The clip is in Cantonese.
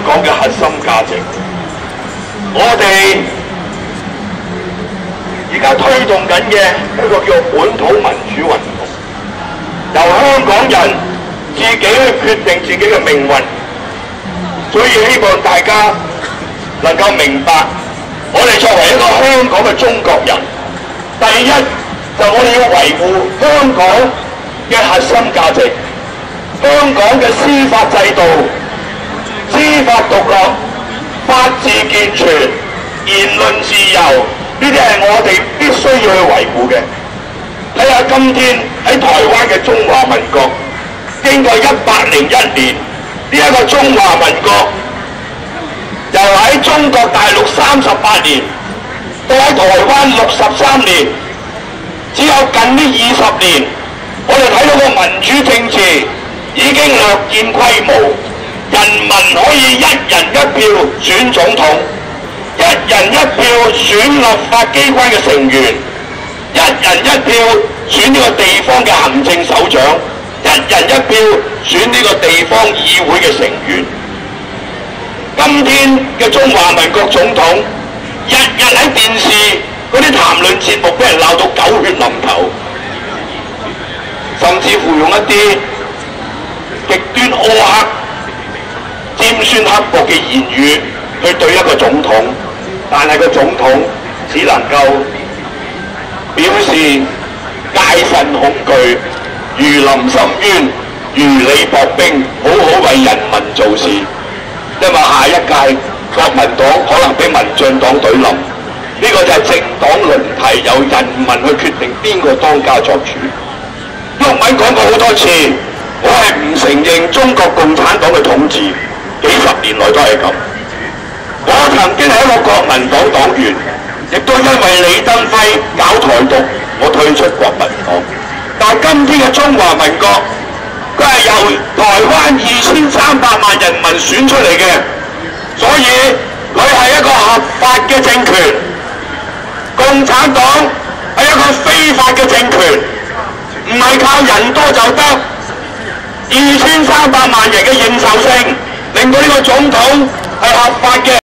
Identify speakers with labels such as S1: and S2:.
S1: 港嘅核心價值。我哋而家推動緊嘅一個叫本土民主運動，由香港人自己去決定自己嘅命運。所以希望大家能夠明白，我哋作為一個香港嘅中國人，第一就我哋要維護香港嘅核心價值，香港嘅司法制度、司法獨立、法治健全、言論自由，呢啲係我哋必須要去維護嘅。睇下今天喺台灣嘅中華民國，經過101年。呢一個中華民國由喺中國大陸38年，到喺台灣63年，只有近呢20年，我哋睇到個民主政治已經略見規模，人民可以一人一票選總統，一人一票選立法機關嘅成員，一人一票選呢個地方嘅行政首長，一人一票選呢個地方議會嘅成員。今天嘅中華民國總統，日日喺電視嗰啲談論節目俾人鬧到狗血淋頭，甚至乎用一啲極端苛刻、尖酸刻薄嘅言語去對一個總統，但係個總統只能夠表示戒慎恐懼，如臨深淵，如履薄冰，好好為人民做事。因為下一屆國民黨可能俾民進黨懟冧，呢個就係政黨輪替，由人民去決定邊個當家作主。毓民講過好多次，我係唔承認中國共產黨嘅統治，幾十年來都係咁。我曾經係一個國民黨黨員，亦都因為李登輝搞台獨，我退出國民黨。但係今天嘅中華民國，佢係由台灣2300萬人民選出嚟嘅，所以佢係一個合法嘅政權。共產黨係一個非法嘅政權，唔係靠人多就得。2300萬人嘅認受性，令到呢個總統係合法嘅。